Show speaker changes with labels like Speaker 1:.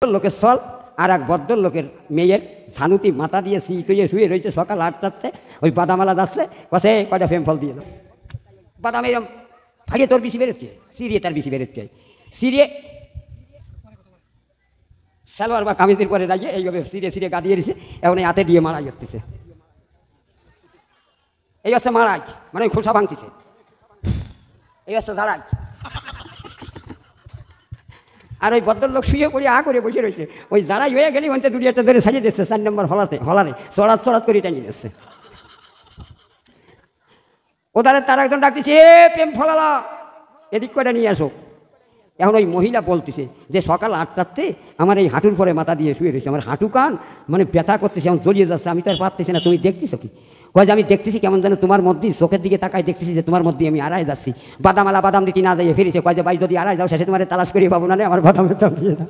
Speaker 1: ভদ্রলোকের স্থল আর এক ভদ্রলোকের মেয়ের ঝানুতি মাথা দিয়ে শুয়ে শুয়ে রয়েছে। সকাল 8টাতে ওই বাদামালা যাচ্ছে, কষে কয়টা ফেম ফল দিয়ে দাও। বাদাম এরম ফাড়িয়ে তোর বেশি বেরোচ্ছে, সিরিয়ে তার বেশি বেরোচ্ছে। সিরিয়ে সালোয়ার বা কামিজের পরে রাখিয়ে এইভাবে সিরিয়ে সিরিয়ে গাদিয়ে দিছে। এখন এই হাতে দিয়ে মারাই হচ্ছে। এই হচ্ছে মারাজ, মানে খোসা ভাঙতেছে। এই হচ্ছে ঝাড়াজ। আর ওই ভদ্রলোক শুয়ে করে করে বসে রয়েছে। ওই যারাই হয়ে গেলি ওইটা দুটি একটা ধরে সাজিয়ে দিচ্ছে 4 নম্বর হলারে চড়াত চড়াত করে টাঙিয়ে দিচ্ছে। ওদারে তার একজন ডাকতেছে, এ প্রেম ফলালা এদিক করে নিয়ে আসো। এখন ওই মহিলা বলতেছে যে সকাল 8টাতে আমার এই হাঁটুর পরে মাথা দিয়ে শুয়ে রয়েছে, আমার হাঁটু কান মানে ব্যথা করতেছে, এখন জড়িয়ে যাচ্ছে, আমি তো আর পারতেছি না। তুমি দেখতেছো কি? কয় যে আমি দেখতেছি কেমন যেন তোমার মধ্যে, চোখের দিকে তাকাই দেখতেছি যে তোমার মধ্যে আমি আড়াই যাচ্ছি। বাদামালা বাদাম দিতে না যাইয়ে ফিরেছে। কয় যে ভাই যদি আড়াই যাও শেষে তোমার তালাশ করিয়ে পাবো না, আমার বাদামের দাম দিয়ে দাও।